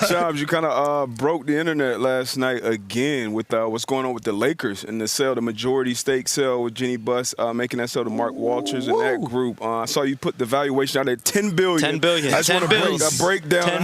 Shams, you kind of broke the internet last night again with what's going on with the Lakers and the sale, the majority stake sale with Jeanie Buss making that sale to Mark Walters and that group. I saw you put the valuation out at $10 billion. $10 billion. I just want to break down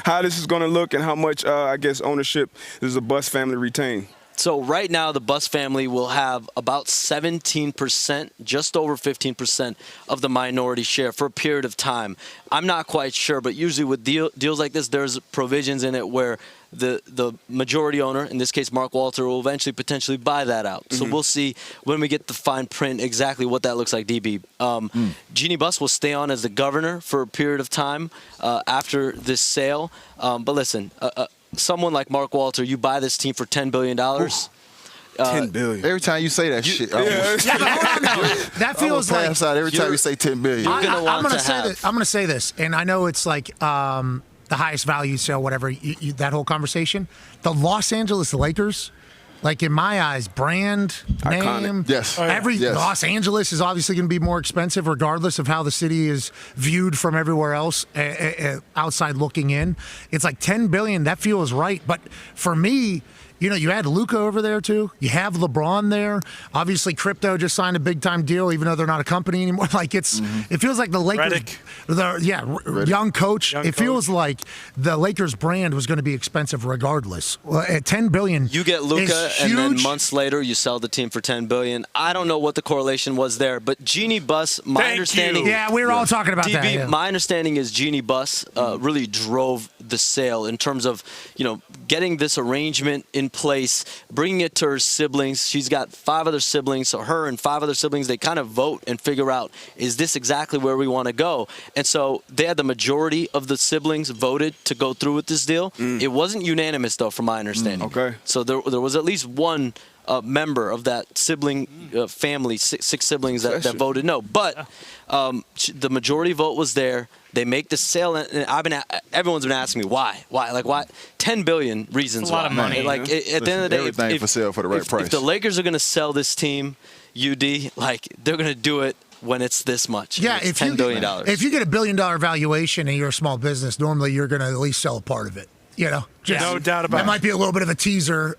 how this is going to look and how much, I guess, ownership does the Buss family retain. So right now, the Buss family will have about 17%, just over 15% of the minority share for a period of time. I'm not quite sure, but usually with deals like this, there's provisions in it where the majority owner, in this case Mark Walter, will eventually potentially buy that out. So we'll see when we get the fine print exactly what that looks like, DB. Jeanie Buss will stay on as the governor for a period of time after this sale. But listen, someone like Mark Walter, you buy this team for $10 billion. $10 billion. Every time you say that shit, that feels like pass out every time you say $10 billion. I'm going to say this, and I know it's like the highest value sale, whatever. That whole conversation, the Los Angeles Lakers. Like, in my eyes, brand, name, yes. Los Angeles is obviously going to be more expensive regardless of how the city is viewed from everywhere else outside looking in. It's like $10 billion. That feels right. But for me, you know, you had Luka over there, too. You have LeBron there. Obviously, crypto just signed a big-time deal, even though they're not a company anymore. Like, it feels like the Lakers, young coach. It feels like the Lakers brand was going to be expensive regardless. Well, at $10 billion, you get Luka, and then months later, you sell the team for $10 billion. I don't know what the correlation was there, but Jeanie Buss, my understanding. Yeah, we were all talking about DB, that. Yeah. My understanding is Jeanie Buss really drove the sale in terms of, you know, getting this arrangement in place, bringing it to her siblings. She's got 5 other siblings, so her and 5 other siblings, they kind of vote and figure out, is this exactly where we want to go? And so they had the majority of the siblings voted to go through with this deal. It wasn't unanimous, though, from my understanding. Okay. So there was at least one member of that sibling family, 6 siblings that voted no. But the majority vote was there. They make the sale, and everyone's been asking me why. Like, why? $10 billion reasons why. That's a lot of money. Like, at the end of the day, everything for sale for the right price. If the Lakers are going to sell this team, UD, like, they're going to do it when it's this much. Yeah, it's $10 billion. If you get $1 billion valuation and you're a small business, normally you're going to at least sell a part of it. You know, no doubt about it. That might be a little bit of a teaser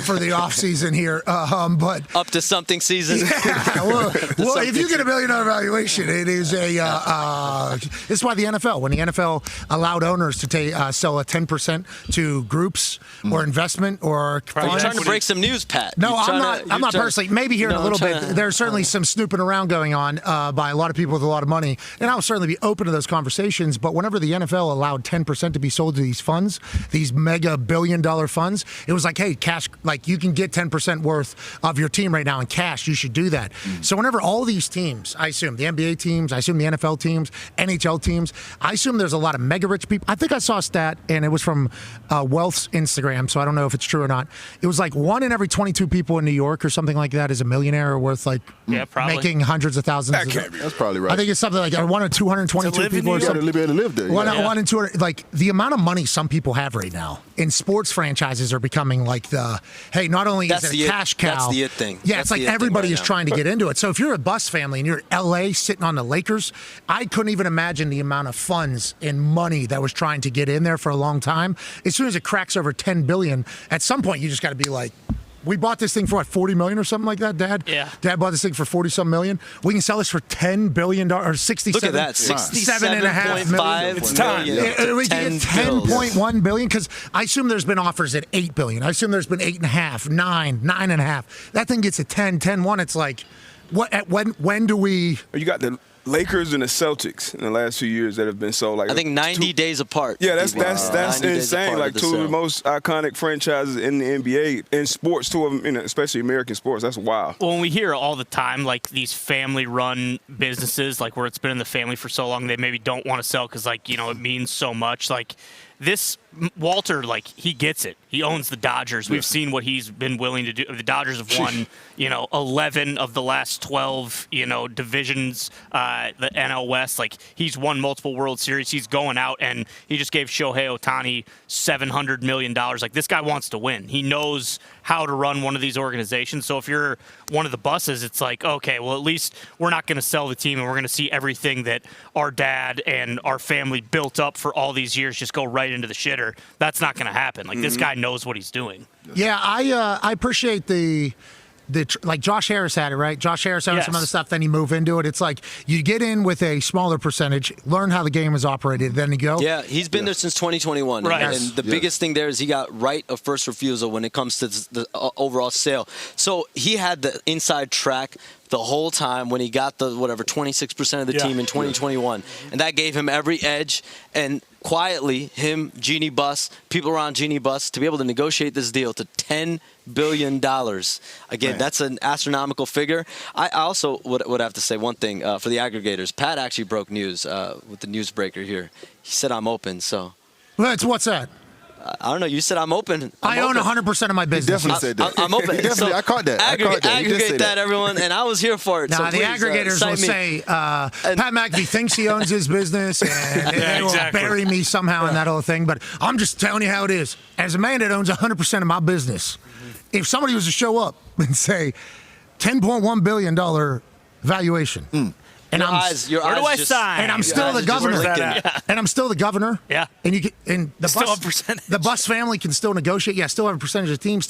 for the off season here, but up to something season. Yeah, well, if you get $1 billion valuation, it is a. It's why the NFL, when the NFL allowed owners to sell a 10% to groups or investment or. You're trying to break some news, Pat. No, I'm not personally. Maybe here in a little bit. There's certainly some snooping around going on by a lot of people with a lot of money, and I'll certainly be open to those conversations. But whenever the NFL allowed 10% to be sold to these funds, these mega billion-dollar funds, it was like, hey, cash, like you can get 10% worth of your team right now in cash. You should do that. So whenever all these teams, I assume the NBA teams, I assume the NFL teams, NHL teams, I assume there's a lot of mega rich people. I think I saw a stat, and it was from Wealth's Instagram, so I don't know if it's true or not. It was like 1 in every 22 people in New York or something like that is a millionaire or worth like making hundreds of thousands. That's probably right. I think it's something like 1 in 222 people or something. Live there. One in 200. Like the amount of money some people have right now in sports franchises are becoming like hey, not only is it a cash cow. That's the it thing. Yeah, it's like everybody is trying to get into it. So if you're a Buss family and you're LA sitting on the Lakers, I couldn't even imagine the amount of funds and money that was trying to get in there for a long time. As soon as it cracks over $10 billion, at some point you just got to be like, we bought this thing for what, $40 million or something like that, Dad? Yeah. Dad bought this thing for $40-some million. We can sell this for $10 billion or $67. Look at that, $67.5 million. It's time. We can get $10.1 billion because I assume there's been offers at $8 billion. I assume there's been $8.5, $9, $9.5. That thing gets at 10, 10.1. It's like, when do we? You got the Lakers and the Celtics in the last few years that have been so like. I think 90 days apart. Yeah, that's insane. Like 2 of the most iconic franchises in the NBA, in sports, 2 of them, especially American sports. That's wild. Well, when we hear all the time, like these family-run businesses, like where it's been in the family for so long, they maybe don't want to sell because, like, you know, it means so much. Like this Walter, like, he gets it. He owns the Dodgers. We've seen what he's been willing to do. The Dodgers have won, 11 of the last 12, divisions, the NL West. Like, he's won multiple World Series. He's going out, and he just gave Shohei Ohtani $700 million. Like, this guy wants to win. He knows how to run one of these organizations. So if you're one of the Busses, it's like, okay, well, at least we're not going to sell the team, and we're going to see everything that our dad and our family built up for all these years just go right into the shitter. That's not going to happen. Like, this guy knows what he's doing. Yeah, I appreciate like Josh Harris had it, right? Josh Harris had some other stuff, then you move into it. It's like you get in with a smaller percentage, learn how the game is operated, then you go. Yeah, he's been there since 2021. Right. And the biggest thing there is he got right of first refusal when it comes to the overall sale. So he had the inside track the whole time when he got the 26% of the team in 2021. And that gave him every edge. And quietly, him, Jeanie Buss, people around Jeanie Buss, to be able to negotiate this deal to $10 billion. Again, that's an astronomical figure. I also would have to say one thing for the aggregators. Pat actually broke news with the newsbreaker here. He said, I'm open, so. What's that? I don't know. You said I'm open. I own 100% of my business. Definitely said that. I'm open. Definitely, I caught that. Aggregate that, everyone, and I was here for it. Now, so the please, aggregators will say, Pat McAfee thinks he owns his business, and they will bury me somehow in that whole thing. But I'm just telling you how it is. As a man that owns 100% of my business, if somebody was to show up and say, $10.1 billion valuation, and Where do I sign? And I'm still the governor. And I'm still the governor. Yeah. And you can, and the Buss family can still negotiate. Yeah, still have a percentage of the team.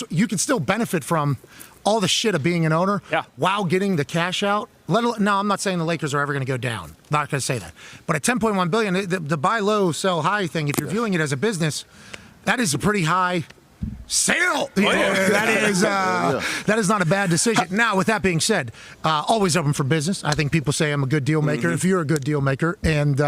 You can still benefit from all the shit of being an owner. Yeah. While getting the cash out. No, I'm not saying the Lakers are ever going to go down. Not going to say that. But at $10.1 billion, the buy low, sell high thing. If you're viewing it as a business, that is a pretty high sale. That is not a bad decision. Now, with that being said, always open for business. I think people say I'm a good deal maker. If you're a good deal maker, and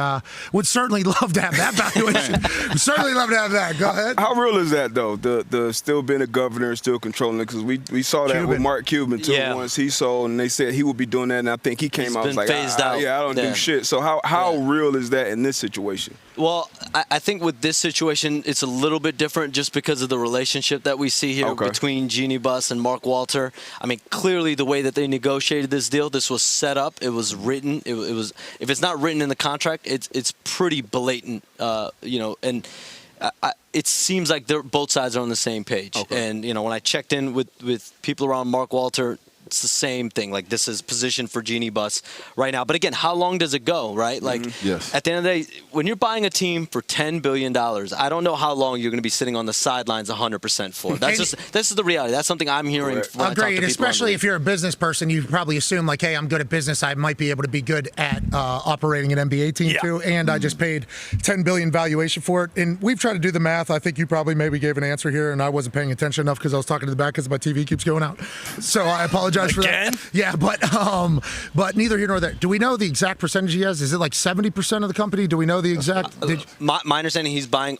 would certainly love to have that valuation. Certainly love to have that. Go ahead. How real is that, though? The still being a governor, still controlling it? Because we saw that with Mark Cuban, too. Yeah. Once he sold, and they said he would be doing that, and I think he came out been like, phased out. I don't do shit. So how real is that in this situation? Well, I think with this situation, it's a little bit different just because of the relationship that we see here between Jeanie Buss and Mark Walter. I mean, clearly the way that they negotiated this deal, this was set up. It was written. It was if it's not written in the contract, it's pretty blatant, and it seems like both sides are on the same page. And, when I checked in with people around Mark Walter, it's the same thing. Like, this is positioned for Jeanie Buss right now. But again, how long does it go, right? Like, at the end of the day, when you're buying a team for $10 billion, I don't know how long you're going to be sitting on the sidelines 100% for. This is the reality. That's something I'm hearing. Agreed. Especially if you're a business person, you probably assume, like, hey, I'm good at business. I might be able to be good at operating an NBA team, too. And I just paid $10 billion valuation for it. And we've tried to do the math. I think you probably maybe gave an answer here, and I wasn't paying attention enough because I was talking to the back because my TV keeps going out. So I apologize for that. Yeah, but neither here nor there. Do we know the exact percentage he has? Is it like 70% of the company? Do we know the exact? My understanding, he's buying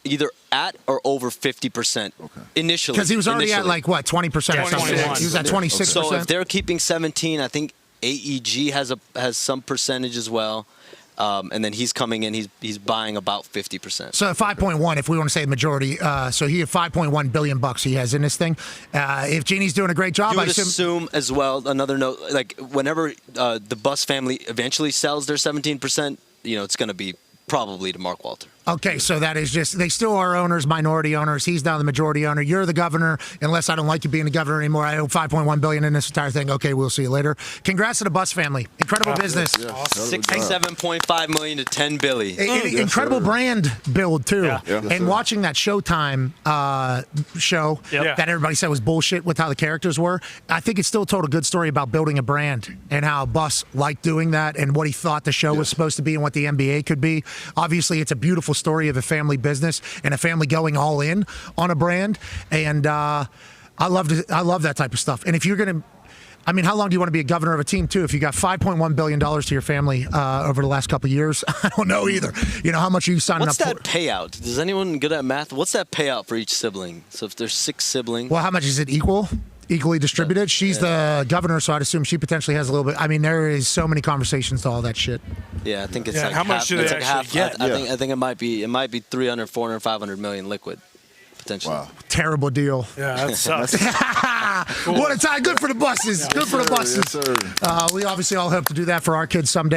either at or over 50% initially. Because he was already at like what, 20% or something. He was at 26%. So if they're keeping 17, I think AEG has some percentage as well. And then he's coming in, he's buying about 50%. So 5.1, if we want to say majority, so he had $5.1 billion he has in this thing. If Jeannie's doing a great job, you would assume as well. Another note, like whenever the Buss family eventually sells their 17%, it's going to be probably to Mark Walter. Okay, so that is just, they still are owners, minority owners. He's now the majority owner. You're the governor. Unless I don't like you being the governor anymore, I owe $5.1 billion in this entire thing. Okay, we'll see you later. Congrats to the Buss family. Incredible business. $67.5 million to $10 billion. Incredible brand build, too. And watching that Showtime show that everybody said was bullshit with how the characters were, I think it still told a good story about building a brand and how Buss liked doing that and what he thought the show was supposed to be and what the NBA could be. Obviously, it's a beautiful story of a family business and a family going all in on a brand, and I love that type of stuff. And if you're gonna, I mean, how long do you want to be a governor of a team too? If you got $5.1 billion to your family over the last couple of years, I don't know either. How much are you signing up for? What's that payout? Does anyone good at math? What's that payout for each sibling? So if there's 6 siblings, well, how much is it equal? Equally distributed. She's the governor, so I'd assume she potentially has a little bit. I mean, there is so many conversations to all that shit. Yeah, I think it's Yeah, like how much half, do they it's like actually half, get? I think it might be 300, 400, 500 million liquid potentially. Wow. Terrible deal. Yeah, that sucks. What a time. Good for the buses. Good for the buses. Yes, sir. We obviously all hope to do that for our kids someday.